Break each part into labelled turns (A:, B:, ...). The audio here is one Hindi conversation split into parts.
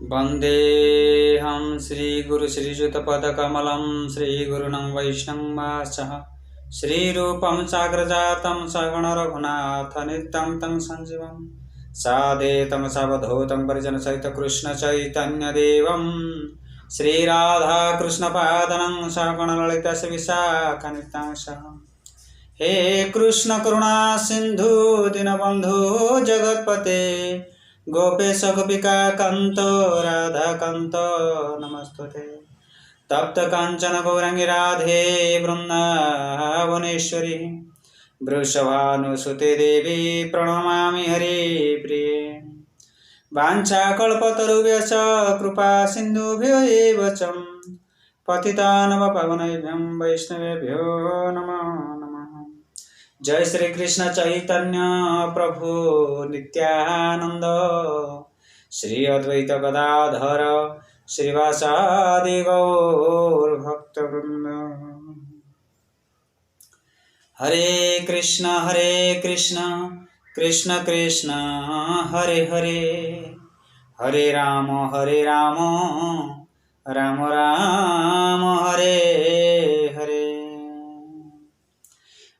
A: वन्देऽहं श्रीगुरुश्रीयुतपदकमलं श्रीगुरुणं वैष्णवांश्च श्रीरूपं साग्रजातं सगुणरघुनाथनित्यं तं सञ्जीवं सादेतं सावधूतं परिजनसहितं कृष्णचैतन्यदेवं श्रीराधाकृष्णपादनं सगुणललितविशाखनित्यां हे कृष्ण करुणा सिंधु दीनबंधु जगतपते गोपेश गोपिका कांत राधा कांत नमस्तुते तप्त कांचन गौरांगी राधे वृंदावनेश्वरी वृषभानुसुते देवी प्रणमामि हरिप्रिये वाञ्छाकल्पतरुभ्यश्च कृपा सिन्धुभ्यो एव च पतितानां पावनेभ्यो वैष्णवेभ्यो नमः नमः। जय श्री कृष्ण चैतन्य प्रभु नित्यानंद श्री अद्वैत गदाधर श्रीवासादि गौर भक्तवृंद। हरे कृष्ण कृष्ण कृष्ण हरे हरे हरे राम राम राम हरे हरे।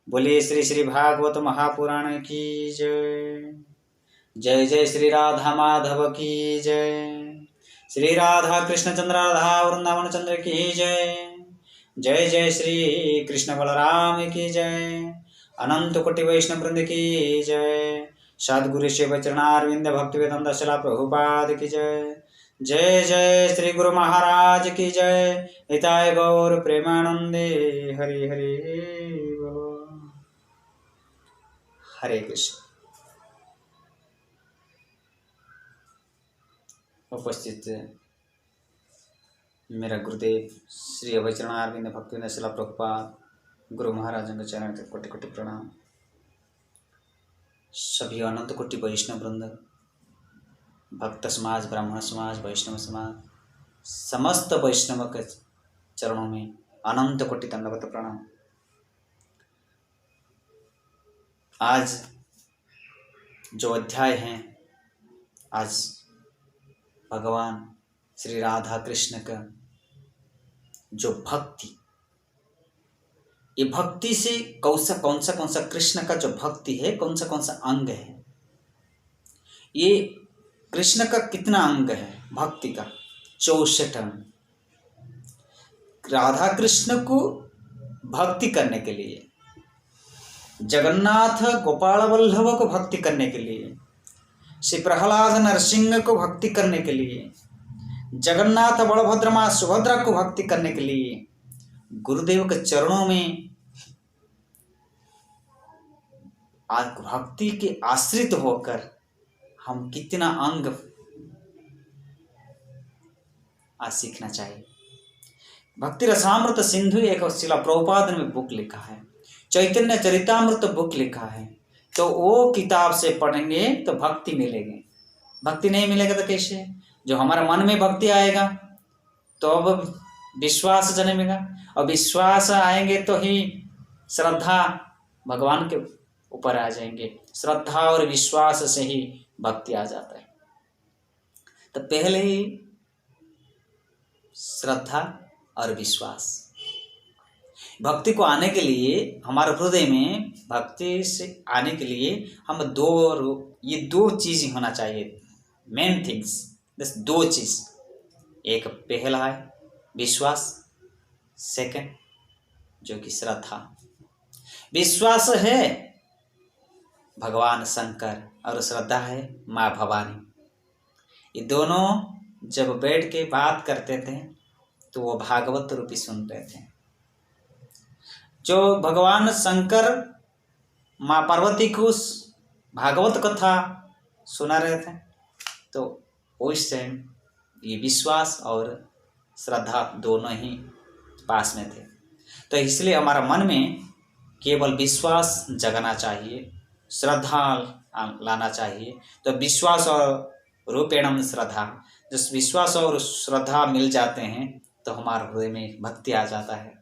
A: बोलिए श्री श्री भागवत महापुराण की जय। जय जय श्री राधा माधव की जय। श्री राधा कृष्ण चंद्र राधा वृंदावन चंद्र की जय। जय जय श्री कृष्ण बलराम की जय। अनंत कोटि वैष्णव वृंद की जय। सद्गुरु शिव चरणारविंद भक्ति वेदांत शिला प्रभुपाद की जय। जय जय श्री गुरु महाराज की जय। हिताय गौर प्रेमानंदे हरि हरि बोलो। हरे कृष्ण। उपस्थित मेरा गुरुदेव श्री अभय चरणारविंद भक्ति शिला प्रभुपाद गुरु महाराज के चरण के कोटि कोटि प्रणाम। सभी अनंत कोटि वैष्णव वृंद, भक्त समाज, ब्राह्मण समाज, वैष्णव समाज, समस्त वैष्णव के चरणों में अनंत कोटि दंडवत प्रणाम। आज जो अध्याय है, आज भगवान श्री राधा कृष्ण का जो भक्ति, ये भक्ति से कौन सा कृष्ण का जो भक्ति है, कौन सा अंग है, ये कृष्ण का कितना अंग है भक्ति का? 64 अंग। राधा कृष्ण को भक्ति करने के लिए, जगन्नाथ गोपाल वल्लभ को भक्ति करने के लिए, श्री प्रहलाद नरसिंह को भक्ति करने के लिए, जगन्नाथ बलभद्र मां सुभद्रा को भक्ति करने के लिए गुरुदेव के चरणों में भक्ति के आश्रित होकर हम कितना अंग आज सीखना चाहिए। भक्ति रसामृत सिंधु एक शिला प्रभुपाद ने बुक लिखा है, चैतन्य चरितामृत बुक लिखा है। तो वो किताब से पढ़ेंगे तो भक्ति मिलेगी। भक्ति नहीं मिलेगा तो कैसे? जो हमारे मन में भक्ति आएगा तो अब विश्वास जन्मेगा, और विश्वास आएंगे तो ही श्रद्धा भगवान के ऊपर आ जाएंगे। श्रद्धा और विश्वास से ही भक्ति आ जाता है। तो पहले ही श्रद्धा और विश्वास। भक्ति को आने के लिए, हमारे हृदय में भक्ति से आने के लिए हम ये दो चीज होना चाहिए, मेन थिंग्स। बस दो चीज, एक पहला है विश्वास, सेकंड जो कि श्रद्धा। विश्वास है भगवान शंकर और श्रद्धा है माँ भवानी। ये दोनों जब बैठ के बात करते थे तो वो भागवत रूपी सुनते थे। जो भगवान शंकर माँ पार्वती को भागवत कथा सुना रहे थे, तो उस टाइम ये विश्वास और श्रद्धा दोनों ही पास में थे। तो इसलिए हमारा मन में केवल विश्वास जगाना चाहिए, श्रद्धा लाना चाहिए। तो विश्वास और रूपेणम श्रद्धा, जिस विश्वास और श्रद्धा मिल जाते हैं तो हमारे हृदय में भक्ति आ जाता है।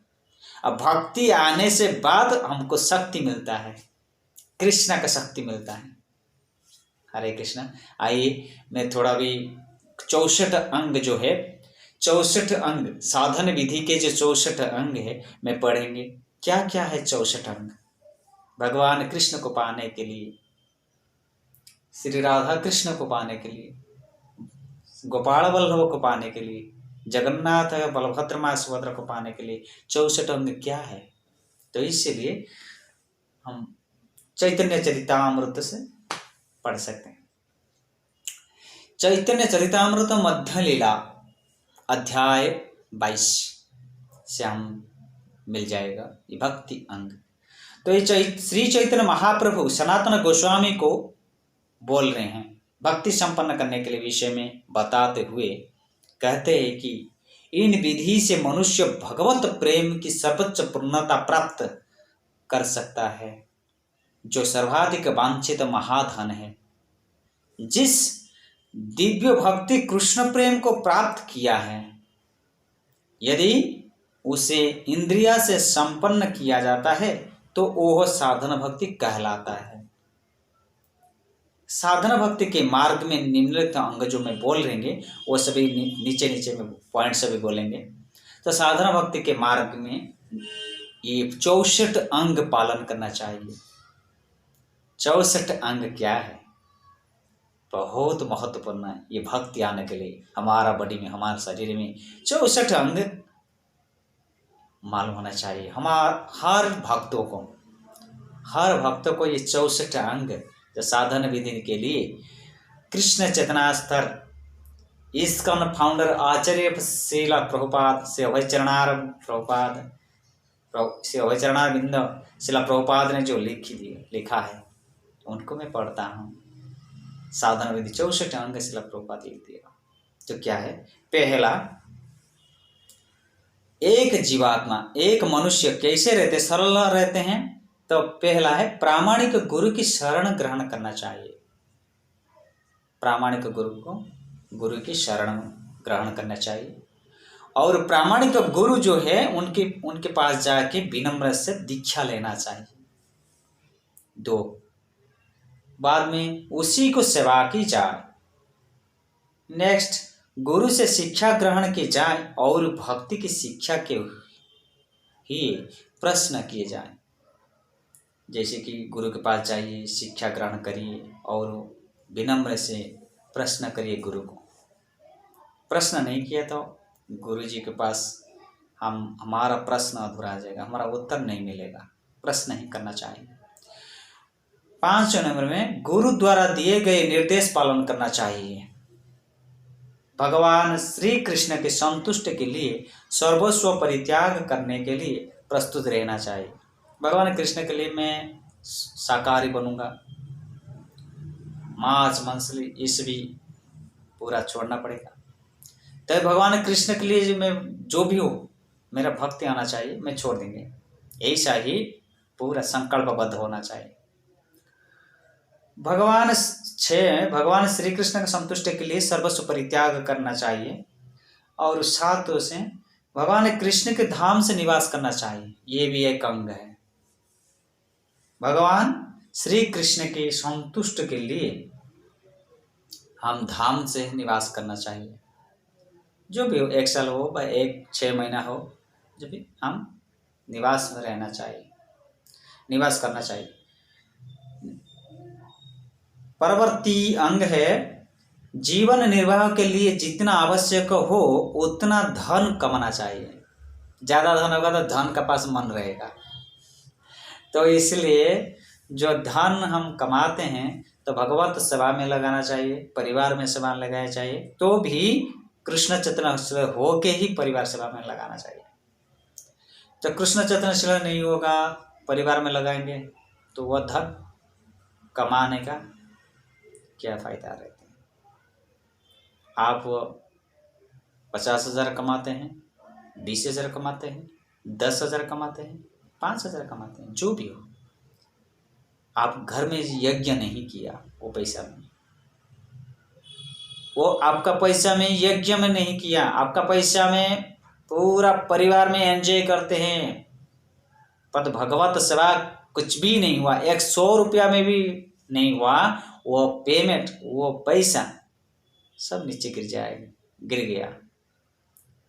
A: अब भक्ति आने से बाद हमको शक्ति मिलता है, कृष्ण का शक्ति मिलता है। हरे कृष्ण। आइए मैं थोड़ा भी 64 अंग जो है, 64 अंग साधन विधि के जो 64 अंग है मैं पढ़ेंगे। क्या क्या है 64 अंग? भगवान कृष्ण को पाने के लिए, श्री राधा कृष्ण को पाने के लिए, गोपाल वल्लभ को पाने के लिए, जगन्नाथ बलभद्र माँ सुभद्रा को पाने के लिए 64 अंग क्या है? तो इसलिए हम चैतन्य चरितामृत से पढ़ सकते हैं। चैतन्य चरितामृत मध्य लीला अध्याय 22 से हम मिल जाएगा ये भक्ति अंग। तो ये श्री चैतन्य महाप्रभु सनातन गोस्वामी को बोल रहे हैं भक्ति संपन्न करने के लिए विषय में बताते हुए कहते हैं कि इन विधि से मनुष्य भगवत प्रेम की सर्वोच्च पूर्णता प्राप्त कर सकता है, जो सर्वाधिक वांछित महाधन है। जिस दिव्य भक्ति कृष्ण प्रेम को प्राप्त किया है, यदि उसे इंद्रिया से संपन्न किया जाता है तो वह साधन भक्ति कहलाता है। साधन भक्ति के मार्ग में निम्नलिखित अंग जो मैं बोल रहेंगे वो सभी नीचे नीचे में पॉइंट सभी बोलेंगे। तो साधन भक्ति के मार्ग में ये 64 अंग पालन करना चाहिए। 64 अंग क्या है? बहुत महत्वपूर्ण है ये भक्ति आने के लिए। हमारा बॉडी में, हमारे शरीर में 64 अंग मालूम होना चाहिए। हर भक्तों को ये 64 अंग जो साधन विधि के लिए कृष्ण चेतना स्तर इस्कॉन फाउंडर आचार्य श्रीला प्रभुपाद से अभयचरणारविंद श्रीला प्रभुपाद ने जो लिखा है उनको मैं पढ़ता हूँ। साधन विधि 64 अंग श्रीला प्रभुपाद लिख दिया। तो क्या है? पहला, एक जीवात्मा, एक मनुष्य कैसे रहते, सरल रहते हैं? तो पहला है प्रामाणिक गुरु की शरण ग्रहण करना चाहिए। प्रामाणिक गुरु की शरण ग्रहण करना चाहिए। और प्रामाणिक गुरु जो है उनके पास जाके विनम्र से दीक्षा लेना चाहिए। 2, बाद में उसी को सेवा की जाए। नेक्स्ट, गुरु से शिक्षा ग्रहण की जाए और भक्ति की शिक्षा के ही प्रश्न किए जाए। जैसे कि गुरु के पास जाइए, शिक्षा ग्रहण करिए और विनम्र से प्रश्न करिए गुरु को। प्रश्न नहीं किया तो गुरु जी के पास हमारा प्रश्न अधूरा आ जाएगा, हमारा उत्तर नहीं मिलेगा। प्रश्न ही करना चाहिए। 5 नंबर में गुरु द्वारा दिए गए निर्देश पालन करना चाहिए। भगवान श्री कृष्ण के संतुष्ट के लिए सर्वस्व परित्याग करने के लिए प्रस्तुत रहना चाहिए। भगवान कृष्ण के लिए मैं शाकाहारी बनूंगा, मांस मछली इस भी पूरा छोड़ना पड़ेगा। तो भगवान कृष्ण के लिए मैं जो भी हो मेरा भक्ति आना चाहिए, मैं छोड़ देंगे, ऐसा ही पूरा संकल्पबद्ध होना चाहिए। भगवान श्री कृष्ण के संतुष्टि के लिए सर्वस्व परित्याग करना चाहिए और साथ से भगवान कृष्ण के धाम से निवास करना चाहिए। ये भी एक अंग है। भगवान श्री कृष्ण के संतुष्ट के लिए हम धाम से निवास करना चाहिए। जो भी हो, 1 साल हो या 6 महीना हो, जब भी हम निवास में रहना चाहिए, निवास करना चाहिए। परवर्ती अंग है जीवन निर्वाह के लिए जितना आवश्यक हो उतना धन कमाना चाहिए। ज़्यादा धन होगा तो धन का पास मन रहेगा। तो इसलिए जो धन हम कमाते हैं तो भगवत सेवा में लगाना चाहिए, परिवार में सेवा में लगाना चाहिए। तो भी कृष्ण चेतना हो के ही परिवार सेवा में लगाना चाहिए। तो कृष्ण चेतना नहीं होगा, परिवार में लगाएंगे तो वह धन कमाने का क्या फायदा रहता है। आप 50,000 कमाते हैं, 20,000 कमाते हैं, 10,000 कमाते हैं, 5,000 कमाते हैं, जो भी हो, आप घर में यज्ञ नहीं किया वो पैसा में, वो आपका पैसा में यज्ञ में नहीं किया, आपका पैसा में पूरा परिवार में एंजॉय करते हैं, पर भगवत सेवा कुछ भी नहीं हुआ, 100 रुपया में भी नहीं हुआ, वो पेमेंट, वो पैसा सब नीचे गिर गया।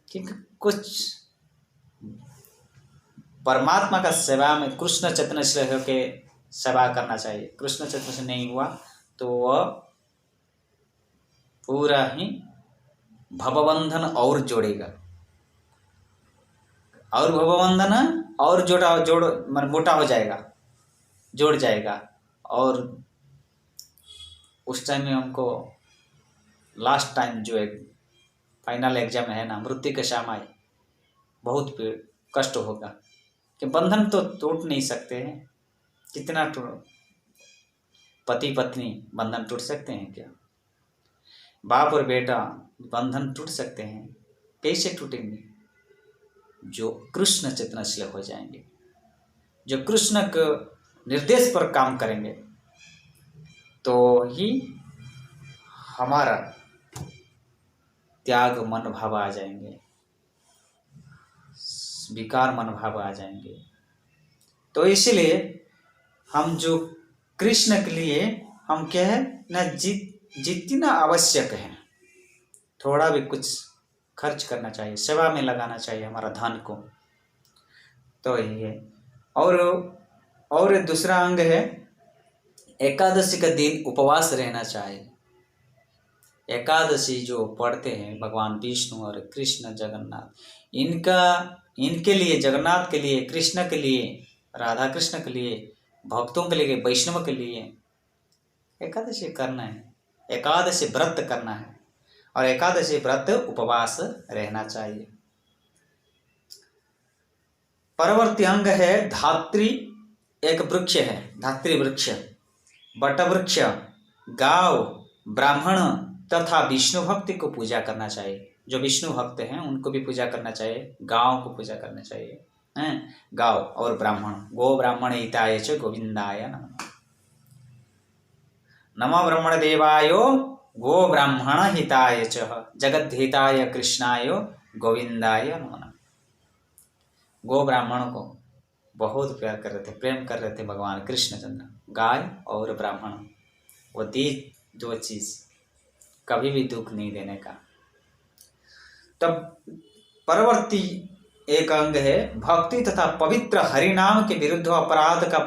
A: क्योंकि कुछ परमात्मा का सेवा में कृष्ण चैतन्य से होके सेवा करना चाहिए। कृष्ण चैतन्य से नहीं हुआ तो वह पूरा ही भवबंधन और जोड़ेगा, और भवबंधन और मोटा हो जाएगा, जोड़ जाएगा। और उस टाइम में हमको लास्ट टाइम जो एक फाइनल एग्जाम है ना, मृत्यु के समय बहुत कष्ट होगा कि बंधन तो टूट नहीं सकते हैं। कितना पति पत्नी बंधन टूट सकते हैं क्या? बाप और बेटा बंधन टूट सकते हैं? कैसे टूटेंगे? जो कृष्ण चेतनशील हो जाएंगे, जो कृष्ण के निर्देश पर काम करेंगे, तो ही हमारा त्याग मन भाव आ जाएंगे, विकार मन भाव आ जाएंगे। तो इसलिए हम जो कृष्ण के लिए हम क्या है ना, जितना आवश्यक है थोड़ा भी कुछ खर्च करना चाहिए, सेवा में लगाना चाहिए हमारा धन को। तो ये और दूसरा अंग है, एकादशी का दिन उपवास रहना चाहिए। एकादशी जो पढ़ते हैं भगवान विष्णु और कृष्ण जगन्नाथ, इनके लिए, जगन्नाथ के लिए, कृष्ण के लिए, राधा कृष्ण के लिए, भक्तों के लिए, वैष्णव के लिए एकादशी करना है, एकादशी व्रत करना है। और एकादशी व्रत उपवास रहना चाहिए। परवर्ती अंग है धात्री। एक वृक्ष है, धात्री वृक्ष, बट वृक्ष, गांव, ब्राह्मण तथा विष्णु भक्ति को पूजा करना चाहिए। जो विष्णु भक्त हैं उनको भी पूजा करना चाहिए, गांव को पूजा करना चाहिए, हैं गांव और ब्राह्मण। गो ब्राह्मण हिताय च गोविंदाय नमः। नमो ब्रह्मण देवाय गो ब्राह्मण हिताय च जगत हिताय कृष्णाय गोविंदाय नमः। गो ब्राह्मण को बहुत प्यार कर रहे थे, प्रेम कर रहे थे भगवान कृष्णचंद्र। गाय और ब्राह्मण, वो दो चीज कभी भी दुख नहीं देने का। तब परवर्ती एक अंग है भक्ति तथा पवित्र हरिनाम के विरुद्ध अपराध का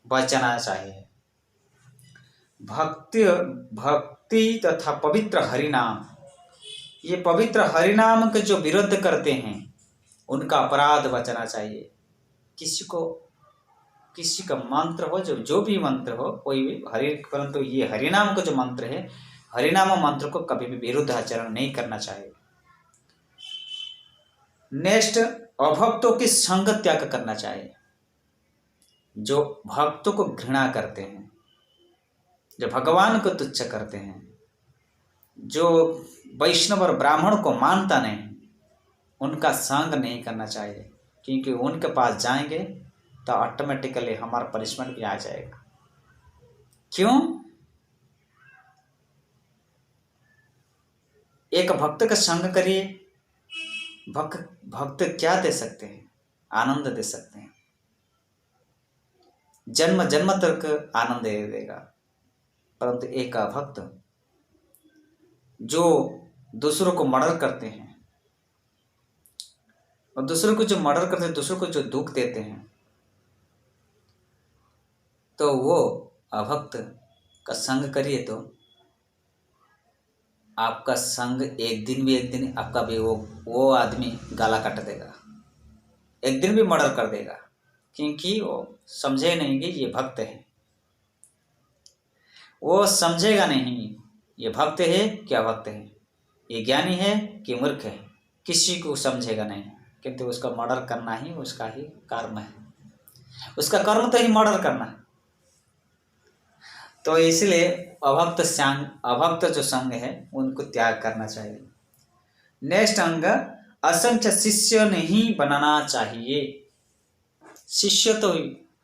A: बचना चाहिए। भक्ति तथा पवित्र हरिनाम, ये पवित्र हरिनाम के जो विरुद्ध करते हैं उनका अपराध बचना चाहिए। किसी का मंत्र हो, जो भी मंत्र हो, कोई भी परंतु ये हरिनाम का जो मंत्र है, हरिनाम मंत्र को कभी भी विरुद्ध आचरण नहीं करना चाहिए। नेक्स्ट, अभक्तों की संग त्याग करना चाहिए। जो भक्तों को घृणा करते हैं, जो भगवान को तुच्छ करते हैं, जो वैष्णव और ब्राह्मण को मानता नहीं, उनका संग नहीं करना चाहिए। क्योंकि उनके पास जाएंगे तो ऑटोमेटिकली हमारा पनिशमेंट भी आ जाएगा। क्यों? एक भक्त का संग करिए, भक्त क्या दे सकते हैं? आनंद दे सकते हैं, जन्म जन्म तक आनंद दे देगा। परंतु एक भक्त जो दूसरों को मर्डर करते हैं, और दूसरों को जो मर्डर करते हैं, दूसरों को जो दुख देते हैं, तो वो अभक्त का संग करिए तो आपका संग एक दिन आपका भी वो आदमी गला काट देगा, एक दिन भी मर्डर कर देगा। क्योंकि वो समझे नहीं कि ये भक्त है, वो समझेगा नहीं ये भक्त है क्या भक्त है, ये ज्ञानी है कि मूर्ख है, किसी को समझेगा नहीं। किंतु उसका मर्डर करना ही उसका ही कर्म है, उसका कर्म तो ही मर्डर करना है। तो इसलिए अभक्त जो संग है उनको त्याग करना चाहिए। नेक्स्ट अंग, असंख्य शिष्य नहीं बनाना चाहिए। शिष्य तो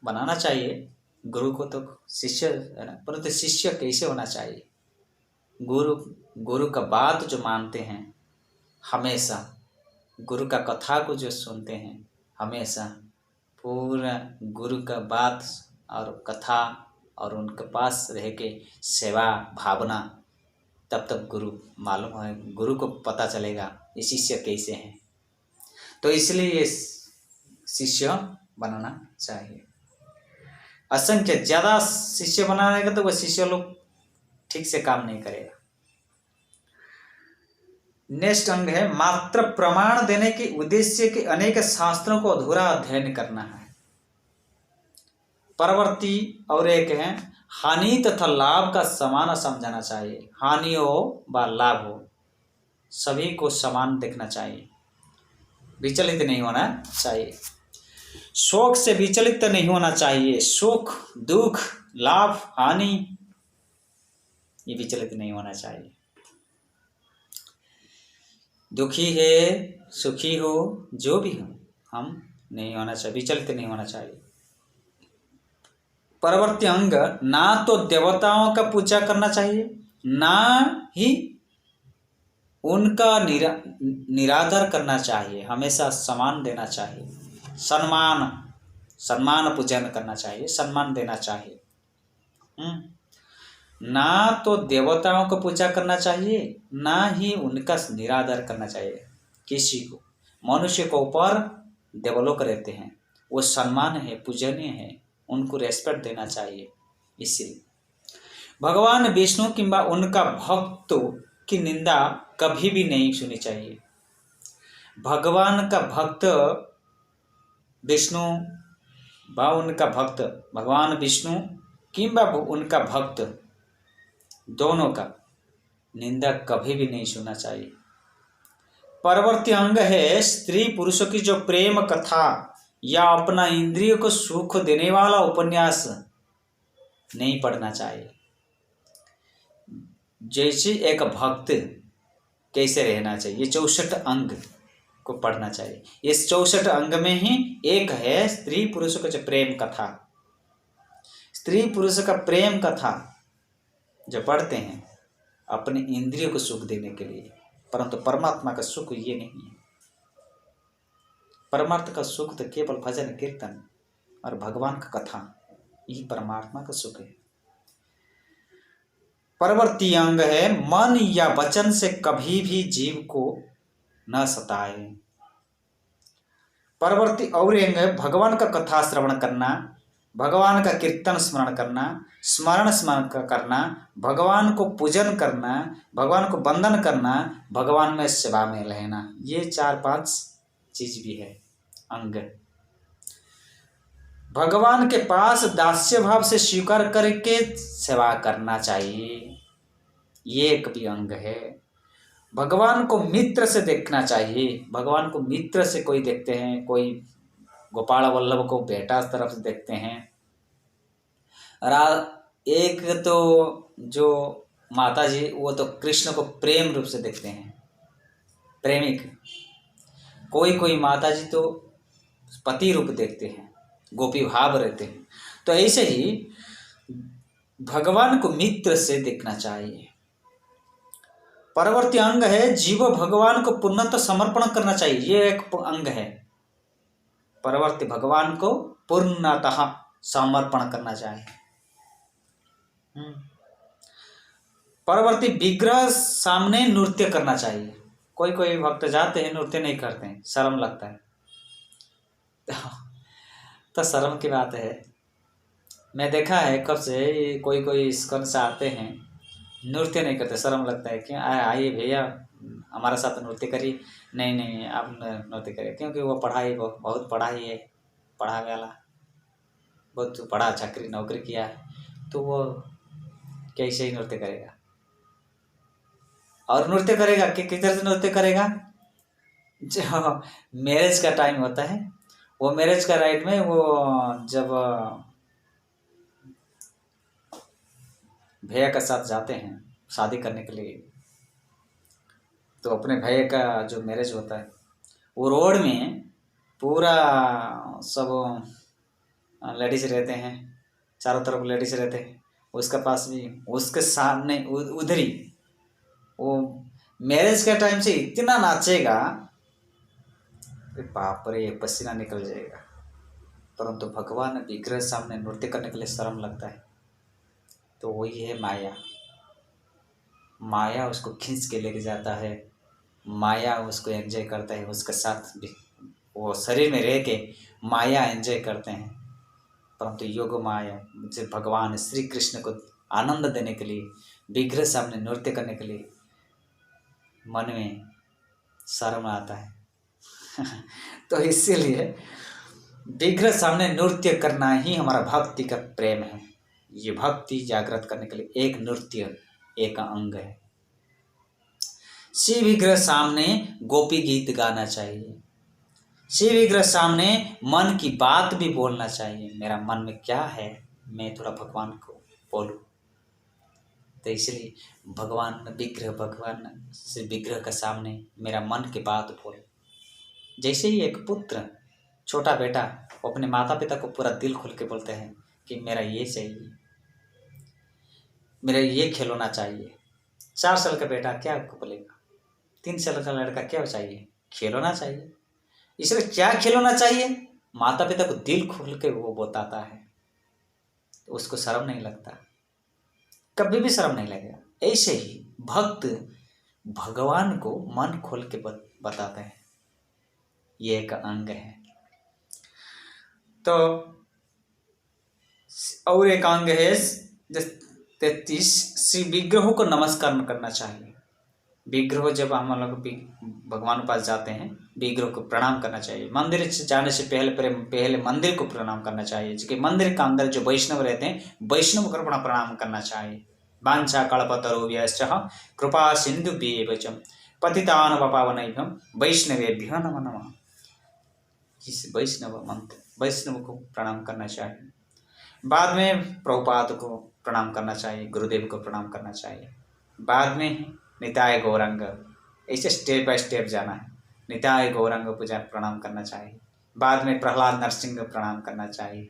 A: बनाना चाहिए, गुरु को तो शिष्य है ना, परंतु शिष्य कैसे होना चाहिए? गुरु का बात जो मानते हैं, हमेशा गुरु का कथा को जो सुनते हैं, हमेशा पूरा गुरु का बात और कथा और उनके पास रह के सेवा भावना तब तक गुरु मालूम है, गुरु को पता चलेगा ये शिष्य कैसे हैं। तो इसलिए ये शिष्य बनाना चाहिए। असंख्य ज़्यादा शिष्य बनाएगा तो वह शिष्य लोग ठीक से काम नहीं करेगा। नेक्स्ट अंग है मात्र प्रमाण देने के उद्देश्य के अनेक शास्त्रों को अधूरा अध्ययन करना है। परवर्ती और एक है हानि तथा लाभ का समान समझना चाहिए। हानि हो व लाभ हो, सभी को समान देखना चाहिए, विचलित नहीं होना चाहिए। शोक से विचलित नहीं होना चाहिए। सुख दुख लाभ हानि ये विचलित नहीं होना चाहिए। दुखी है सुखी हो जो भी हो, हम नहीं होना चाहिए, विचलित नहीं होना चाहिए। परवर्ती अंग ना तो देवताओं का पूजा करना चाहिए ना ही उनका निरादर करना चाहिए। हमेशा सम्मान देना चाहिए, सम्मान पूजन करना चाहिए, सम्मान देना चाहिए। ना तो देवताओं को पूजा करना चाहिए ना ही उनका निरादर करना चाहिए। किसी को मनुष्य को ऊपर देवलोक रहते हैं, वो सम्मान है, पूजनीय है, उनको रेस्पेक्ट देना चाहिए। इसलिए भगवान विष्णु किंबा उनका भक्तों की निंदा कभी भी नहीं सुननी चाहिए। भगवान का भक्त विष्णु व उनका भक्त, भगवान विष्णु किंबा उनका भक्त दोनों का निंदा कभी भी नहीं सुनना चाहिए। परवर्ती अंग है स्त्री पुरुषों की जो प्रेम कथा या अपना इंद्रियों को सुख देने वाला उपन्यास नहीं पढ़ना चाहिए। जैसे एक भक्त कैसे रहना चाहिए, 64 अंग को पढ़ना चाहिए। इस 64 अंग में ही एक है स्त्री पुरुष का जो प्रेम कथा। स्त्री पुरुष का प्रेम कथा जो पढ़ते हैं अपने इंद्रियों को सुख देने के लिए, परंतु परमात्मा का सुख ये नहीं है। परमात्मा का सुख तो केवल भजन कीर्तन और भगवान का कथा, यही परमात्मा का सुख है। परवर्ती अंग है मन या वचन से कभी भी जीव को न सताए। परवर्ती और अंग है भगवान का कथा श्रवण करना, भगवान का कीर्तन स्मरण करना, स्मरण करना, भगवान को पूजन करना, भगवान को वंदन करना, भगवान में सेवा में रहना। ये 4-5 चीज भी है अंग। भगवान के पास दास्य भाव से स्वीकार करके सेवा करना चाहिए, ये एक भी अंग है। भगवान को मित्र से देखना चाहिए। भगवान को मित्र से कोई देखते हैं, कोई गोपाल वल्लभ को बेटा तरफ से देखते हैं। एक तो जो माता जी वो तो कृष्ण को प्रेम रूप से देखते हैं, प्रेमिक। कोई माता जी तो पति रूप देखते हैं, गोपी भाव रहते हैं। तो ऐसे ही भगवान को मित्र से देखना चाहिए। परवर्ती अंग है जीव भगवान को पूर्णतः समर्पण करना चाहिए, ये एक अंग है। परवर्ती भगवान को पूर्णतः समर्पण करना चाहिए। परवर्ती विग्रह सामने नृत्य करना चाहिए। कोई भक्त जाते हैं नृत्य नहीं करते हैं, शर्म लगता है। तो शर्म की बात है। मैं देखा है कब से कोई इस्कॉन से आते हैं नृत्य नहीं करते, शर्म लगता है। क्यों? आइए भैया हमारे साथ नृत्य करिए। नहीं आप नृत्य करिए, क्योंकि वो पढ़ाई बहुत पढ़ाई है, पढ़ाने वाला बहुत पढ़ा, चाकरी नौकरी किया है, तो वो कैसे ही नृत्य करेगा। और नृत्य करेगा कि किधर से नृत्य करेगा? जो मैरिज का टाइम होता है, वो मैरिज का राइट में वो जब भैया के साथ जाते हैं शादी करने के लिए, तो अपने भैया का जो मैरिज होता है वो रोड में पूरा सब लेडीज रहते हैं, चारों तरफ लेडीज रहते हैं, उसके पास भी उसके सामने उधर ही वो मैरिज के टाइम से इतना नाचेगा, बाप रे पसीना निकल जाएगा। परंतु भगवान विग्रह सामने नृत्य करने के लिए शर्म लगता है। तो वही है माया। माया उसको खींच के लेके जाता है, माया उसको एंजॉय करता है, उसके साथ भी वो शरीर में रह के माया एंजॉय करते हैं। परंतु योग माया जो भगवान श्री कृष्ण को आनंद देने के लिए, विग्रह सामने नृत्य करने के लिए मन में शर्म आता है तो इसीलिए विग्रह सामने नृत्य करना ही हमारा भक्ति का प्रेम है। ये भक्ति जागृत करने के लिए एक नृत्य, एक अंग है। श्री विग्रह सामने गोपी गीत गाना चाहिए, श्री विग्रह सामने मन की बात भी बोलना चाहिए। मेरा मन में क्या है मैं थोड़ा भगवान को बोलूं। तो इसलिए भगवान विग्रह, भगवान श्री विग्रह के सामने मेरा मन की बात बोले। जैसे ही एक पुत्र, छोटा बेटा अपने माता पिता को पूरा दिल खोल के बोलते हैं कि मेरा ये चाहिए, मेरा ये खिलौना चाहिए। 4 साल का बेटा क्या बोलेगा? 3 साल का लड़का क्या चाहिए? खिलौना चाहिए। इसलिए क्या खिलौना चाहिए? माता पिता को दिल खोल के वो बताता है, तो उसको शर्म नहीं लगता, कभी भी शर्म नहीं लगेगा। ऐसे ही भक्त भगवान को मन खोल के बताते हैं, ये एक अंग है। तो और एक अंग है 33, श्री विग्रहों को नमस्कार करना चाहिए। विग्रह जब हम लोग भगवान के पास जाते हैं, विग्रह को प्रणाम करना चाहिए। मंदिर जाने से पहले मंदिर को प्रणाम करना चाहिए, क्योंकि मंदिर के अंदर जो वैष्णव रहते हैं, वैष्णव को प्रणाम करना चाहिए। वांछा कल्पतरुभ्यश्च कृपा सिन्धुभ्येव च पतितानां पावनेभ्यः वैष्णवेभ्यो नमो नमः। इस वैष्णव को प्रणाम करना चाहिए। बाद में प्रभुपाद को प्रणाम करना चाहिए, गुरुदेव को प्रणाम करना चाहिए। बाद में निताय गौरांग, ऐसे स्टेप बाय स्टेप जाना है। निताय गौरांग पूजा प्रणाम करना चाहिए। बाद में प्रहलाद नरसिंह को प्रणाम करना चाहिए,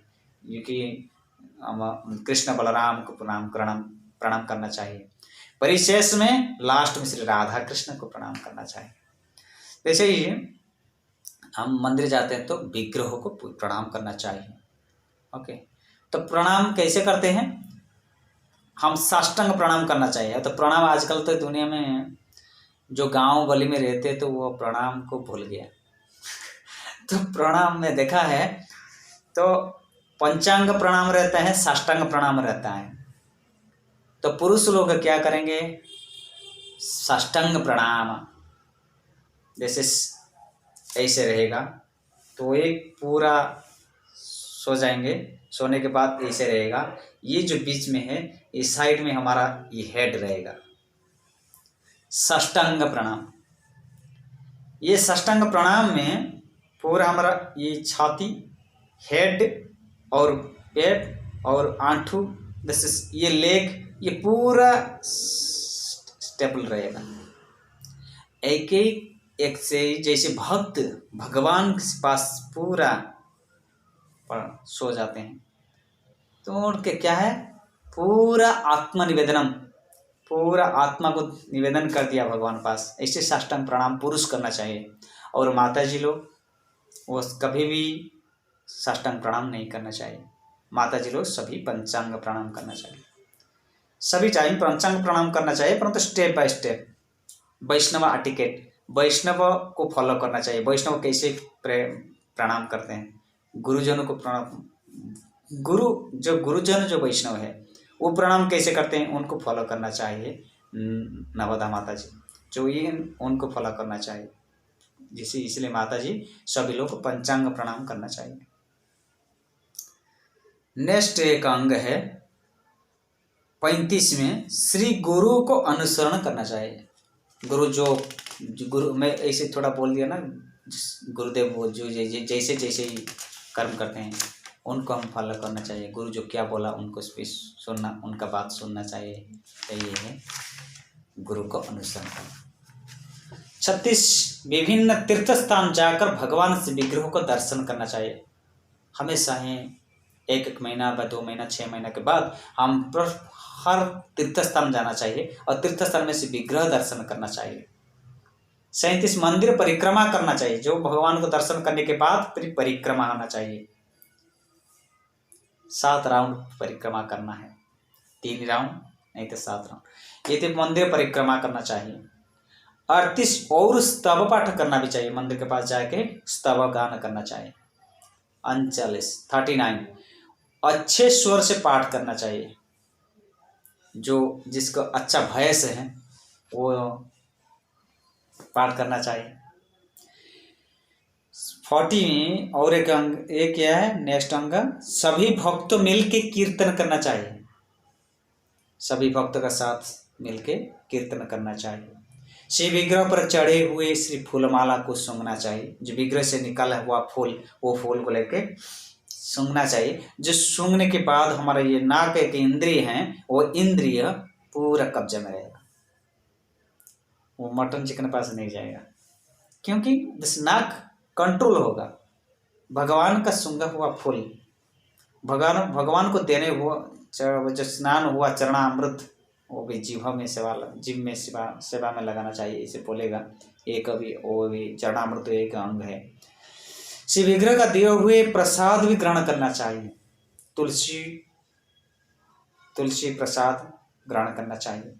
A: क्योंकि कृष्ण बलराम को प्रणाम करना चाहिए। परिशेष में लास्ट में श्री राधा कृष्ण को प्रणाम करना चाहिए। जैसे ही हम मंदिर जाते हैं तो विग्रहों को प्रणाम करना चाहिए। ओके, तो प्रणाम कैसे करते हैं? हम साष्टांग प्रणाम करना चाहिए। तो प्रणाम आजकल तो दुनिया में जो गांव गली में रहते तो वो प्रणाम को भूल गया तो प्रणाम में देखा है तो पंचांग प्रणाम रहता है, साष्टांग प्रणाम रहता है। तो पुरुष लोग क्या करेंगे? साष्टांग प्रणाम, जैसे ऐसे रहेगा तो एक पूरा सो जाएंगे, सोने के बाद ऐसे रहेगा। ये जो बीच में है, इस साइड में हमारा ये हेड रहेगा, साष्टांग प्रणाम। ये साष्टांग प्रणाम में पूरा हमारा ये छाती, हेड और पेट और आंठू, ये लेग, ये पूरा स्टेबल रहेगा। एक से जैसे भक्त भगवान के पास पूरा सो जाते हैं तो उनके क्या है, पूरा आत्मनिवेदनम, पूरा आत्मा को निवेदन कर दिया भगवान के पास। ऐसे साष्टांग प्रणाम पुरुष करना चाहिए। और माता जी लोग वो कभी भी साष्टांग प्रणाम नहीं करना चाहिए। माता जी लोग सभी पंचांग प्रणाम करना चाहिए, सभी टाइम पंचांग प्रणाम करना चाहिए, परंतु step by step. Vaishnav etiquette, Vaishnav को फॉलो करना चाहिए। वैष्णव कैसे प्रणाम करते हैं, गुरुजनों को प्रणाम, गुरुजन जो वैष्णव है वो प्रणाम कैसे करते हैं, उनको फॉलो करना चाहिए। नवदा माता जी जो ये उनको फॉलो करना चाहिए। जिसे इसलिए माता जी सभी लोग को पंचांग प्रणाम करना चाहिए। नेक्स्ट एक अंग है 35 में, श्री गुरु को अनुसरण करना चाहिए। गुरु मैं ऐसे थोड़ा बोल दिया ना, गुरुदेव वो जो जैसे जैसे ही कर्म करते हैं उनको हम फॉलो करना चाहिए। गुरु जो क्या बोला उनको सुनना, उनका बात सुनना चाहिए। तो ये है गुरु को अनुसरण करना। 36 विभिन्न तीर्थ स्थान जाकर भगवान से विग्रहों को दर्शन करना चाहिए। हमेशा ही 1 महीना, 2 महीना, 6 महीना के बाद हम हर तीर्थ स्थान जाना चाहिए और तीर्थ स्थान में से विग्रह दर्शन करना चाहिए। 37 मंदिर परिक्रमा करना चाहिए। जो भगवान को दर्शन करने के बाद फिर परिक्रमा आना चाहिए। 7 राउंड परिक्रमा करना है, 3 राउंड नहीं तो 7 राउंड। ये तो मंदिर परिक्रमा करना चाहिए। 38 और स्तव पाठ करना भी चाहिए, मंदिर के पास जाके स्तव गान करना चाहिए। 39 अच्छे स्वर से पाठ करना चाहिए, जो जिसको अच्छा भय है वो पाठ करना चाहिए। 40 और एक अंग, एक क्या है नेक्स्ट अंग, सभी भक्त मिल के कीर्तन करना चाहिए। सभी भक्त का साथ मिलके कीर्तन करना चाहिए। श्री विग्रह पर चढ़े हुए श्री फूलमाला को सूंघना चाहिए। जो विग्रह से निकला हुआ फूल, वो फूल को लेके सूंघना चाहिए। जो सूंघने के बाद हमारा ये नाक एक इंद्रिय है, वो इंद्रिय पूरा कब्जे में रहेगा, वो मटन चिकन पास नहीं जाएगा, क्योंकि नाक कंट्रोल होगा। भगवान का सूंघा हुआ फूल, भगवान को देने हुआ जो स्नान हुआ चरणामृत, वो भी जीभ में सेवा में लगाना चाहिए, इसे बोलेगा। एक भी वो भी चरणामृत एक अंग है। श्री विग्रह का दिए हुए प्रसाद भी ग्रहण करना चाहिए। तुलसी प्रसाद ग्रहण करना चाहिए।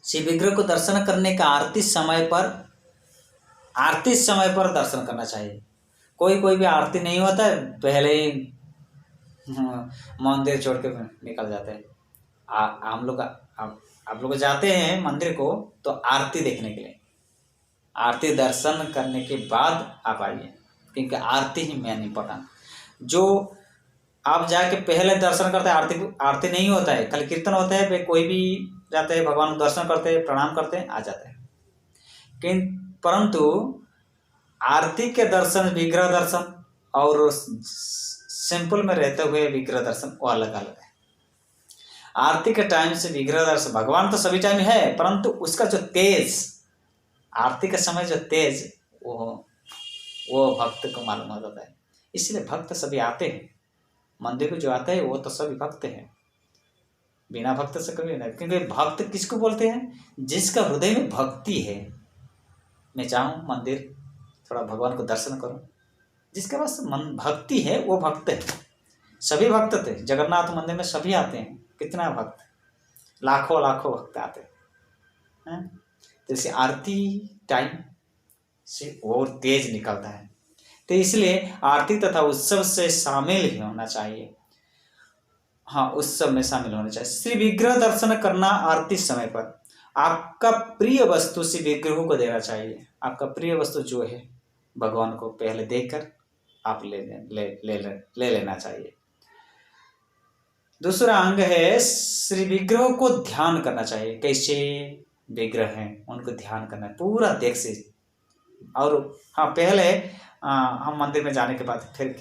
A: श्री विग्रह को दर्शन करने का आरती समय पर दर्शन करना चाहिए। कोई भी आरती नहीं होता है, पहले ही मंदिर छोड़ के निकल जाते हैं। आप लोग जाते हैं मंदिर को तो आरती देखने के लिए, आरती दर्शन करने के बाद आप आइए, क्योंकि आरती ही मेन इम्पोर्टेंट। जो आप जाके पहले दर्शन करते हैं, आरती नहीं होता है, कल कीर्तन होता है, कोई भी जाते हैं भगवान को दर्शन करते हैं, प्रणाम करते हैं, आ जाते हैं। परंतु आरती के दर्शन, विग्रह दर्शन और सिंपल में रहते हुए विग्रह दर्शन वो अलग अलग है। आरती के टाइम से विग्रह दर्शन, भगवान तो सभी टाइम है, परंतु उसका जो तेज, आरती के समय जो तेज, वो भक्त को मालूम हो जाता है। इसलिए भक्त सभी आते हैं मंदिर को, जो आते हैं वो तो सभी भक्त हैं, बिना भक्त से कभी नहीं। क्योंकि भक्त किसको बोलते हैं? जिसका हृदय में भक्ति है। मैं चाहूँ मंदिर थोड़ा भगवान को दर्शन करूं, जिसके पास मन भक्ति है वो भक्त है। सभी भक्त थे, जगन्नाथ मंदिर में सभी आते हैं, कितना भक्त, लाखों भक्त आते हैं। तो इसे आरती टाइम से और तेज निकलता है, तो इसलिए आरती तथा उत्सव से शामिल ही होना चाहिए। हाँ, उत्सव में शामिल होना चाहिए। श्री विग्रह दर्शन करना आरती समय पर आपका प्रिय वस्तु श्री विग्रह को देना चाहिए। आपका प्रिय वस्तु जो है भगवान को पहले देकर आप ले लेना चाहिए। दूसरा अंग है श्री विग्रह को ध्यान करना चाहिए। कैसे विग्रह हैं उनको ध्यान करना है पूरा देख से। और हाँ, पहले हम मंदिर में जाने के बाद फिर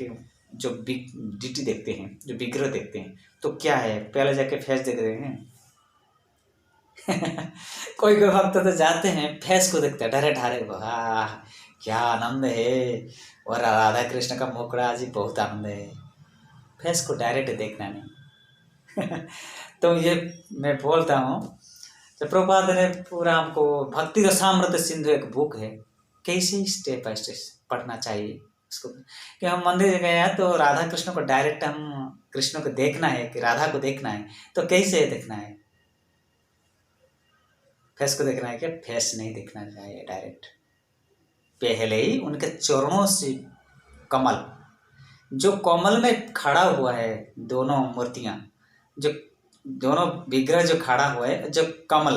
A: जो डीटी देखते हैं, जो विग्रह देखते हैं, तो क्या है, पहले जाके फेस देख रहे हैं कोई भक्त तो जाते हैं फेस को देखते हैं डायरेक्ट, हारे वाह क्या आनंद है, और राधा कृष्ण का मुखड़ा जी बहुत आनंद है, फेस को डायरेक्ट देखना नहीं तो ये मैं बोलता हूँ, तो प्रभुपाद ने पूरा हमको भक्ति रसामृत सिंधु एक बुक है, कैसे स्टेप बाय स्टेप पढ़ना चाहिए उसको। कि हम मंदिर गए हैं तो राधा कृष्ण को डायरेक्ट हम कृष्ण को देखना है कि राधा को देखना है, तो कैसे देखना है, फेस को देखना है क्या? फेस नहीं देखना चाहिए डायरेक्ट, पहले ही उनके चरणों से कमल, जो कमल में खड़ा हुआ है, दोनों मूर्तियां, जो दोनों विग्रह जो खड़ा हुआ है, जो कमल,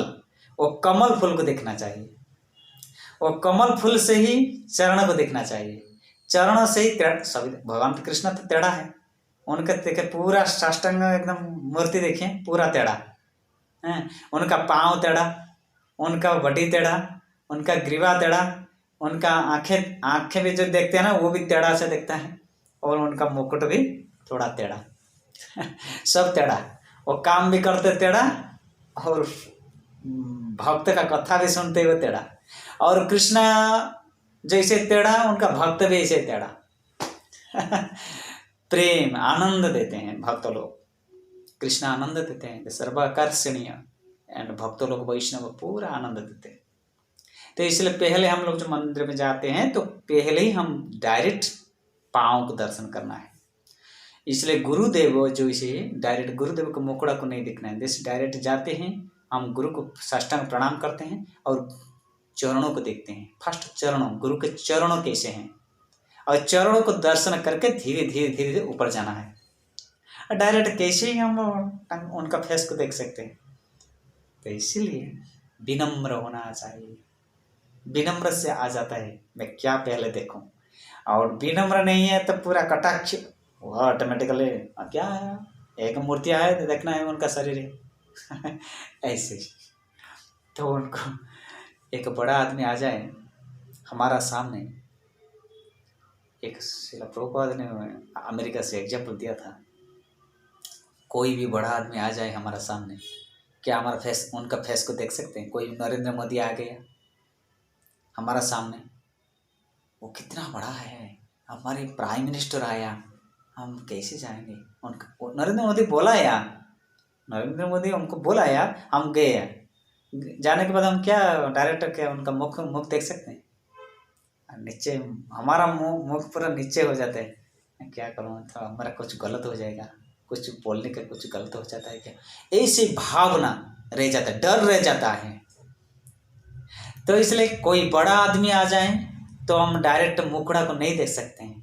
A: वो कमल फूल को देखना चाहिए, वो कमल फूल से ही चरण को देखना चाहिए, चरण से ही सभी भगवान कृष्ण तो टेढ़ा है, उनका देखे पूरा साष्टांग एकदम मूर्ति देखें पूरा टेढ़ा है, उनका पाँव टेढ़ा, उनका बॉडी टेढ़ा, उनका ग्रीवा टेढ़ा, उनका आंखें भी जो देखते हैं ना वो भी टेढ़ा से दिखता है, और उनका मुकुट भी थोड़ा टेढ़ा सब टेढ़ा, वो काम भी करते टेढ़ा और भक्त का कथा भी सुनते हुए टेढ़ा, और कृष्णा जैसे टेढ़ा उनका भक्त भी ऐसे टेढ़ा प्रेम आनंद देते हैं भक्त लोग, कृष्ण आनंद देते हैं, सर्वाकर्षणीय, एंड भक्त लोग वैष्णव पूरा आनंद देते हैं। तो इसलिए पहले हम लोग जो मंदिर में जाते हैं तो पहले ही हम डायरेक्ट पाँव को दर्शन करना है, इसलिए गुरुदेव जो इसे डायरेक्ट गुरुदेव को मुखड़ा को नहीं दिखना है, जैसे डायरेक्ट जाते हैं हम गुरु को साष्टांग प्रणाम करते हैं और चरणों को देखते हैं। फर्स्ट चरणों, गुरु के चरणों कैसे हैं, और चरणों को दर्शन करके धीरे धीरे धीरे धीरे ऊपर जाना है। और डायरेक्ट कैसे ही हम उनका फेस को देख सकते हैं। तो इसीलिए विनम्र होना चाहिए। विनम्र से आ जाता है मैं क्या पहले देखूं, और विनम्र नहीं है तो पूरा कटाक्ष, वह ऑटोमेटिकली क्या है, एक मूर्तियाँ है तो देखना है उनका शरीर है ऐसे। तो उनको एक बड़ा आदमी आ जाए हमारा सामने, एक शिला प्रभुपाद ने अमेरिका से एग्जाम्पल दिया था, कोई भी बड़ा आदमी आ जाए हमारा सामने, क्या हमारा फेस, उनका फेस को देख सकते हैं? कोई नरेंद्र मोदी आ गया हमारा सामने, वो कितना बड़ा है, हमारे प्राइम मिनिस्टर आया, हम कैसे जाएंगे? उनका नरेंद्र मोदी बोला या, नरेंद्र मोदी हमको बोला या, हम गए, जाने के बाद हम क्या डायरेक्टर क्या उनका मुख देख सकते हैं? नीचे हमारा मुख पूरा नीचे हो जाता है, क्या करूँ, थोड़ा हमारा कुछ गलत हो जाएगा, कुछ बोलने का कुछ गलत हो जाता है क्या, ऐसी भावना रह जाता है, डर रह जाता है। तो इसलिए कोई बड़ा आदमी आ जाए तो हम डायरेक्ट मुखड़ा को नहीं देख सकते हैं,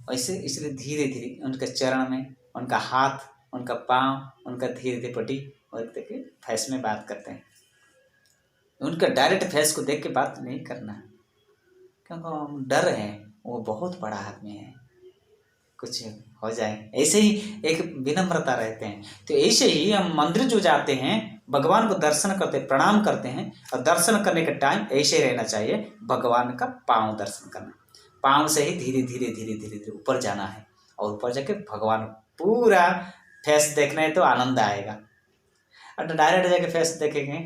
A: वैसे इसलिए धीरे धीरे उनके चरण में, उनका हाथ, उनका पाँव, उनका धीरे धीरे पटी और देखे फेस में बात करते हैं। उनका डायरेक्ट फेस को देख के बात नहीं करना, क्योंकि हम डर हैं, वो बहुत बड़ा आदमी है, कुछ हो जाए, ऐसे ही एक विनम्रता रहते हैं। तो ऐसे ही हम मंदिर जो जाते हैं, भगवान को दर्शन करते, प्रणाम करते हैं, और दर्शन करने का टाइम ऐसे रहना चाहिए, भगवान का पाँव दर्शन करना, पाँव से ही धीरे धीरे धीरे धीरे धीरे ऊपर जाना है, और ऊपर जाके भगवान पूरा फेस देखना है तो आनंद आएगा। और डायरेक्ट जाके फेस देखेंगे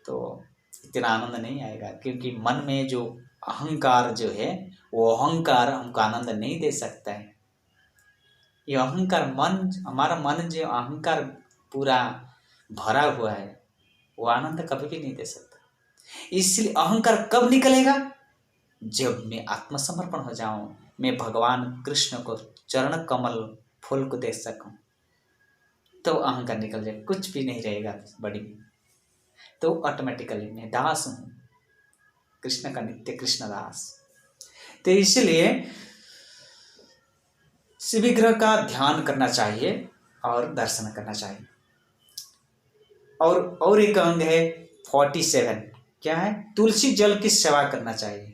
A: तो इतना आनंद नहीं आएगा, क्योंकि मन में जो अहंकार जो है, वो अहंकार हमको आनंद नहीं दे सकता है। ये अहंकार मन, हमारा मन जो अहंकार पूरा भरा हुआ है, वो आनंद कभी भी नहीं दे सकता। इसलिए अहंकार कब निकलेगा? जब मैं आत्मसमर्पण हो जाऊं, मैं भगवान कृष्ण को चरण कमल फूल को देख सकूं, तो अहंकार निकल जाए, कुछ भी नहीं रहेगा बड़ी में। तो ऑटोमेटिकली मैं दास हूँ, कृष्ण का नित्य कृष्ण दास। तो इसलिए शिवविग्रह का ध्यान करना चाहिए और दर्शन करना चाहिए। और एक अंग है 47, क्या है? तुलसी जल की सेवा करना चाहिए।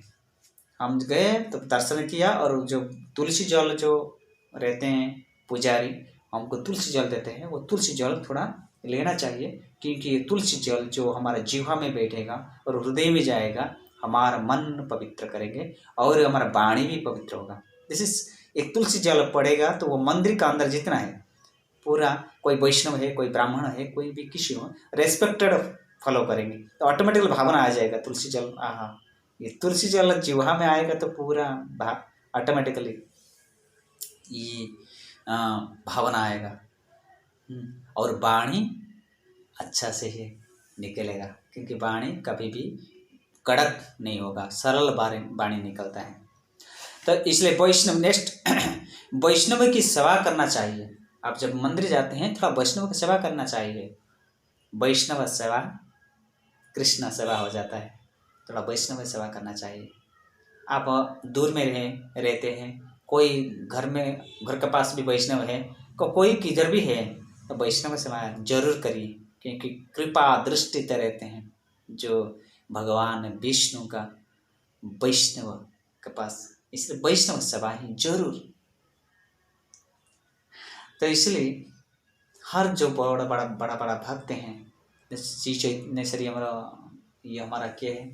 A: हम गए तो दर्शन किया, और जो तुलसी जल जो रहते हैं पुजारी, हमको तुलसी जल देते हैं, वो तुलसी जल थोड़ा लेना चाहिए, क्योंकि ये तुलसी जल जो हमारे जीवा में बैठेगा और हृदय में जाएगा, हमारा मन पवित्र करेंगे और हमारा वाणी भी पवित्र होगा। जैसे एक तुलसी जल पड़ेगा तो वो मंदिर का अंदर जितना है पूरा, कोई वैष्णव है, कोई ब्राह्मण है, कोई भी किसी हो, रेस्पेक्टेड फॉलो करेंगे, तो ऑटोमेटिकली भावना आ जाएगा तुलसी जल, आहा, ये तुलसी जल जीवा में आएगा तो पूरा ऑटोमेटिकली ये भावना आएगा। और वाणी अच्छा से ही निकलेगा, क्योंकि वाणी कभी भी कड़क नहीं होगा, सरल वाणी निकलता है। तो इसलिए वैष्णव, नेक्स्ट वैष्णव की सेवा करना चाहिए। आप जब मंदिर जाते हैं थोड़ा वैष्णव की सेवा करना चाहिए। वैष्णव सेवा कृष्ण सेवा हो जाता है, थोड़ा वैष्णव सेवा करना चाहिए। आप दूर में रहते हैं, कोई घर के पास भी वैष्णव है, कोई किधर भी है, तो वैष्णव सेवा जरूर करिए, क्योंकि कृपा दृष्टि रहते हैं जो भगवान विष्णु का वैष्णव के पास, इसलिए वैष्णव सेवा ही जरूर। तो इसलिए हर जो बड़ा बड़ा भक्त हैं, श्री चैतन्य श्री हमारा क्या है,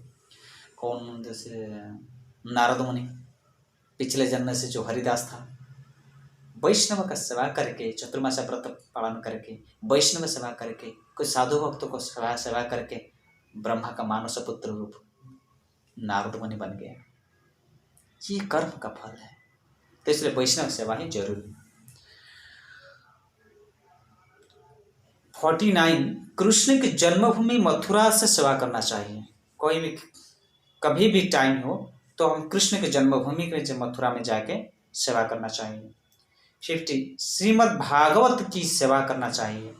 A: कौन, जैसे नारद मुनि, पिछले जन्म से जो हरिदास था, वैष्णव का सेवा करके, चतुर्मासा व्रत पालन करके, वैष्णव सेवा करके, कुछ साधु भक्तों को सेवा करके ब्रह्मा का मानस पुत्र रूप नारद मुनि बन गया। ये कर्म का फल है, तो इसलिए वैष्णव सेवा ही जरूरी। 49, कृष्ण की जन्मभूमि मथुरा से सेवा करना चाहिए। कोई भी कभी भी टाइम हो तो हम कृष्ण की जन्मभूमि के मथुरा में जाके सेवा करना चाहिए। 50 श्रीमद् भागवत की सेवा करना चाहिए।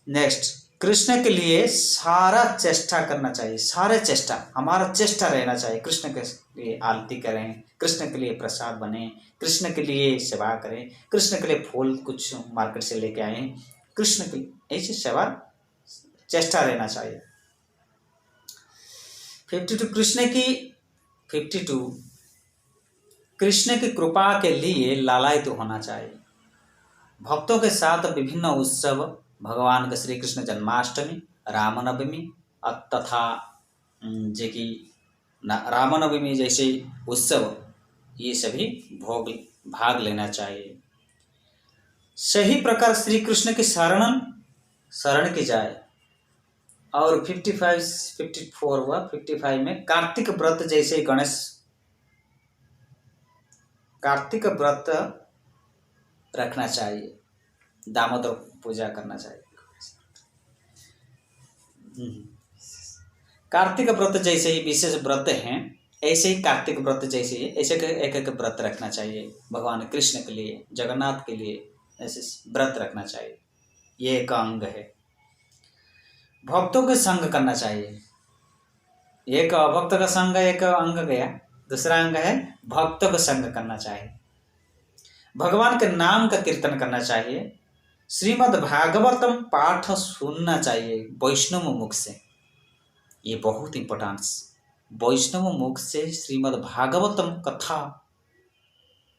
A: नेक्स्ट, कृष्ण के लिए सारा चेष्टा करना चाहिए, सारे चेष्टा, हमारा चेष्टा रहना चाहिए, कृष्ण के लिए आरती करें, कृष्ण के लिए प्रसाद बने, कृष्ण के लिए सेवा करें, कृष्ण के लिए फूल कुछ मार्केट से लेके आए, कृष्ण के लिए ऐसी सेवा चेष्टा रहना चाहिए। 52 कृष्ण की कृपा के लिए लालायित होना चाहिए। भक्तों के साथ विभिन्न उत्सव, भगवान का श्री कृष्ण जन्माष्टमी, रामनवमी तथा जे कि रामनवमी जैसे उत्सव, ये सभी भाग लेना चाहिए। सही प्रकार श्री कृष्ण की शरण की जाए। और 54 हुआ, 55 में कार्तिक व्रत जैसे कार्तिक व्रत रखना चाहिए, दामोदर पूजा करना चाहिए। कार्तिक व्रत जैसे ही विशेष व्रत हैं, ऐसे ही कार्तिक व्रत जैसे ही ऐसे एक एक व्रत रखना चाहिए। भगवान कृष्ण के लिए, जगन्नाथ के लिए ऐसे व्रत रखना चाहिए, ये एक अंग है। भक्तों के संग करना चाहिए। एक अभक्त का संग एक अंग गया, दूसरा अंग है भक्तों का संग करना चाहिए। भगवान के नाम का कीर्तन करना चाहिए। श्रीमद् भागवतम पाठ सुनना चाहिए वैष्णव मुख से, ये बहुत इंपॉर्टेंट। वैष्णव मुख से श्रीमद् भागवतम कथा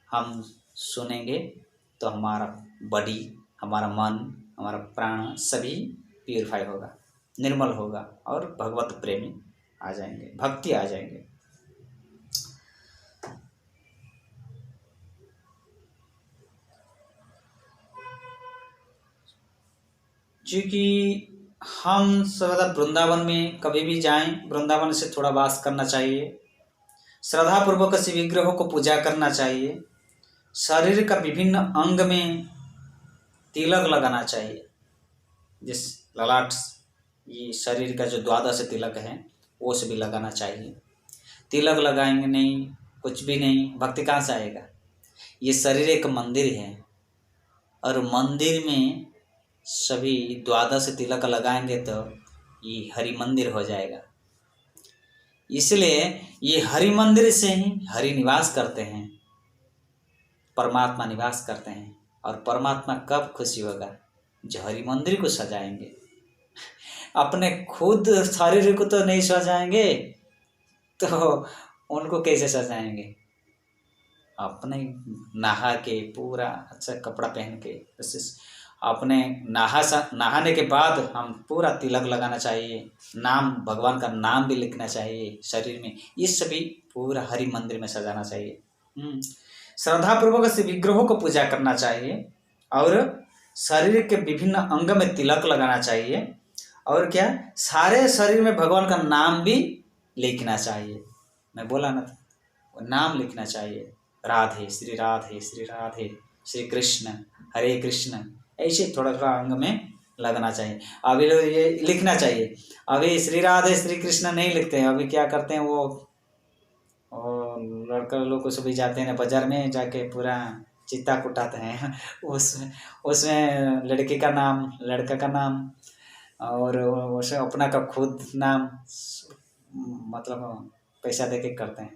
A: हम सुनेंगे तो हमारा बॉडी, हमारा मन, हमारा प्राण सभी प्यूरिफाई होगा, निर्मल होगा और भगवत प्रेमी आ जाएंगे, भक्ति आ जाएंगे। क्योंकि हम सर्वदा वृंदावन में कभी भी जाएं, वृंदावन से थोड़ा वास करना चाहिए। श्रद्धा पूर्वक शिव विग्रहों को पूजा करना चाहिए। शरीर का विभिन्न अंग में तिलक लगाना चाहिए, जिस ललाट, ये शरीर का जो 12 तिलक है वो सभी लगाना चाहिए। तिलक लगाएंगे नहीं, कुछ भी नहीं, भक्ति कहाँ से आएगा। ये शरीर एक मंदिर है और मंदिर में सभी 12 तिलक लगाएंगे तो ये हरि मंदिर हो जाएगा। इसलिए ये हरि मंदिर से ही हरि निवास करते हैं, परमात्मा निवास करते हैं। और परमात्मा कब खुशी होगा, जो हरि मंदिर को सजाएंगे। अपने खुद शरीर को तो नहीं सजाएंगे तो उनको कैसे सजाएंगे। अपने नहा के पूरा अच्छा कपड़ा पहन के, अपने नहाने के बाद हम पूरा तिलक लगाना चाहिए, नाम, भगवान का नाम भी लिखना चाहिए शरीर में, ये सभी पूरा हरि मंदिर में सजाना चाहिए। श्रद्धापूर्वक से विग्रहों को पूजा करना चाहिए और शरीर के विभिन्न अंग में तिलक लगाना चाहिए। और क्या, सारे शरीर में भगवान का नाम भी लिखना चाहिए। मैं बोला ना, नाम लिखना चाहिए, राधे श्री राधे श्री राधे, श्री कृष्ण हरे कृष्ण, ऐसे थोड़ा थोड़ा अंग में लगना चाहिए। अभी लोग ये लिखना चाहिए, अभी श्री राधे श्री कृष्ण नहीं लिखते हैं। अभी क्या करते हैं, वो लड़का लोग को सभी जाते हैं बाजार में, जाके पूरा चित्ता कुटाते हैं उसमें लड़की का नाम, लड़का का नाम और उसे अपना का खुद नाम, मतलब पैसा दे के करते हैं।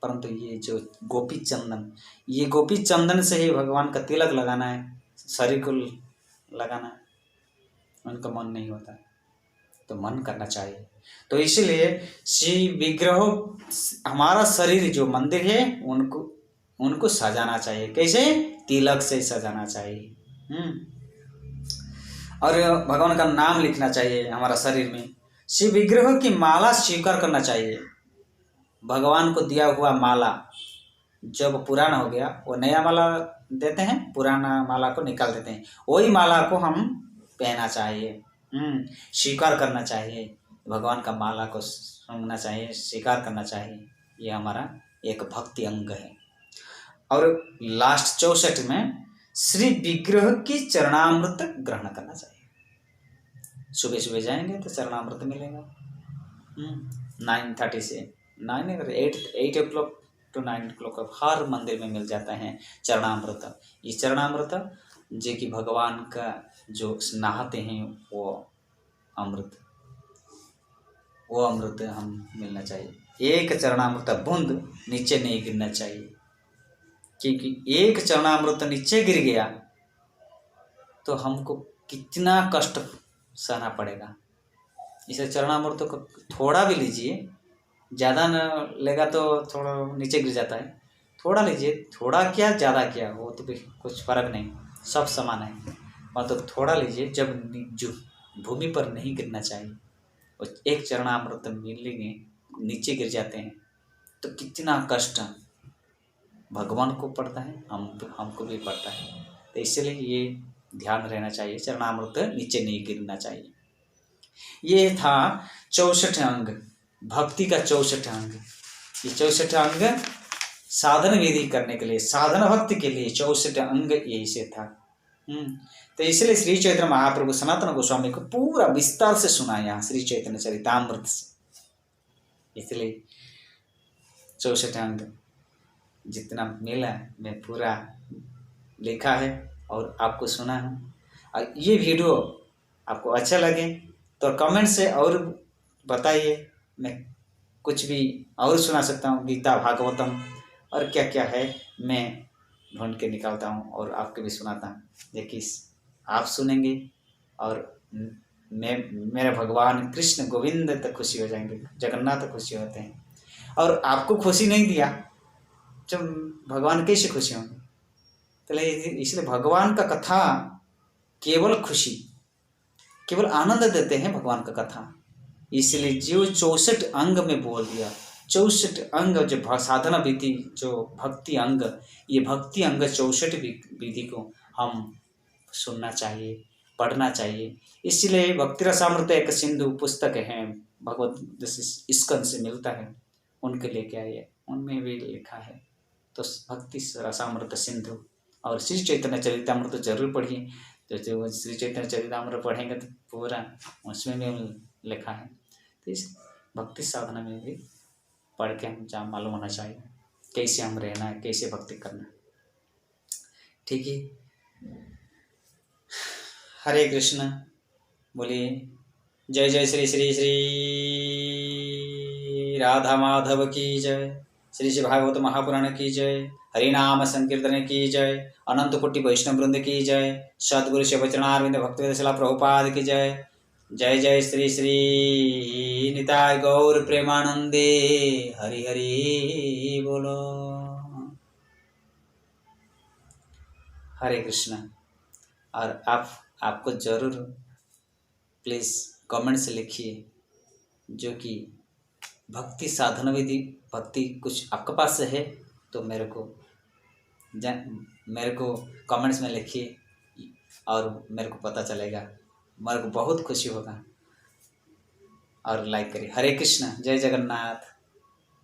A: परंतु ये जो गोपी चंदन, ये गोपी चंदन से ही भगवान का तिलक लगाना है, शरीर को लगाना है, उनका मन नहीं होता, तो मन करना चाहिए। तो इसलिए शिव विग्रहों, हमारा शरीर जो मंदिर है उनको सजाना चाहिए। कैसे, तिलक से सजाना चाहिए। और भगवान का नाम लिखना चाहिए हमारा शरीर में। शिव विग्रह की माला स्वीकार करना चाहिए। भगवान को दिया हुआ माला जब पुराना हो गया, वो नया माला देते हैं, पुराना माला को निकाल देते हैं, वही माला को हम पहनना चाहिए, स्वीकार करना चाहिए। भगवान का माला को सुनना चाहिए, स्वीकार करना चाहिए। ये हमारा एक भक्ति अंग है। और लास्ट 64 में श्री विग्रह की चरणामृत ग्रहण करना चाहिए। सुबह सुबह जाएंगे तो चरणामृत मिलेगा। 9:30 से 8 o'clock to 9 o'clock हर मंदिर में मिल जाता है चरणामृत। ये चरणामृत जो कि भगवान का जो नहाते हैं वो अमृत हम मिलना चाहिए। एक चरणामृत बूंद नीचे नहीं गिरना चाहिए, क्योंकि एक चरणामृत नीचे गिर गया तो हमको कितना कष्ट सहना पड़ेगा। इसे चरणामृत को थोड़ा भी लीजिए, ज़्यादा न लेगा तो थोड़ा नीचे गिर जाता है। थोड़ा लीजिए, थोड़ा क्या ज़्यादा क्या, वो तो भी कुछ फ़र्क नहीं, सब समान है। मतलब थोड़ा लीजिए, जब जो भूमि पर नहीं गिरना चाहिए और एक चरणामृत मिलेंगे नीचे गिर जाते हैं तो कितना कष्ट भगवान को पड़ता है, हमको भी पड़ता है। तो इसलिए ये ध्यान रहना चाहिए, चरणामृत नीचे नहीं गिरना चाहिए। ये था 64 अंग, भक्ति का 64 अंग। ये 64 अंग साधन विधि करने के लिए, साधन भक्ति के लिए 64 अंग यही से था। तो इसलिए श्री चैतन्य महाप्रभु सनातन गोस्वामी को पूरा विस्तार से सुनाया श्री चैतन्य चरितामृत से। इसलिए 64 अंग जितना मिला मैं पूरा लिखा है और आपको सुना है। और ये वीडियो आपको अच्छा लगे तो कमेंट से और बताइए, मैं कुछ भी और सुना सकता हूँ, गीता भागवतम और क्या क्या है मैं ढूंढ के निकालता हूँ और आपके भी सुनाता हूँ। देखिए आप सुनेंगे और मेरे भगवान कृष्ण गोविंद तक खुशी हो जाएंगे, जगन्नाथ खुशी होते हैं। और आपको खुशी नहीं दिया तो भगवान कैसे खुशी होंगे? तो इसलिए भगवान का कथा केवल खुशी, केवल आनंद देते हैं भगवान का कथा। इसलिए जो 64 अंग में बोल दिया, 64 अंग जो साधना विधि, जो भक्ति अंग, ये भक्ति अंग 64 विधि को हम सुनना चाहिए, पढ़ना चाहिए। इसलिए भक्ति रसामृत एक सिंधु पुस्तक है, भगवत स्कंद से मिलता है, उनके लेके आइए, उनमें भी लिखा है। तो भक्ति रसामृत सिंधु और श्री चैतन्य चरितामृत जरूर पढ़िए। तो श्री चैतन्य चरितामृत पढ़ेंगे तो पूरा उसमें भी लिखा है। तो इस भक्ति साधना में भी पढ़ के हम मालूम होना चाहिए कैसे हम रहना है, कैसे भक्ति करना। ठीक है, हरे कृष्ण। बोलिए जय जय श्री श्री श्री राधा माधव की जय, श्री श्री भागवत महापुराण की जय, हरिनाम संकीर्तन की जय, अनंत कोटि वैष्णव वृंद की जय, सद्गुरु शिवचरणारविंद भक्तवेदांत प्रभुपाद की जय। जय जय श्री श्री निताय गौर प्रेमानंदे, हरि हरि बोलो। हरे कृष्ण। और आपको जरूर प्लीज़ कमेंट से लिखिए जो कि भक्ति साधना विधि, भक्ति कुछ आपके पास से है तो मेरे को कमेंट्स में लिखिए और मेरे को पता चलेगा, मेरे को बहुत खुशी होगा। और लाइक करिए। हरे कृष्ण, जय जगन्नाथ।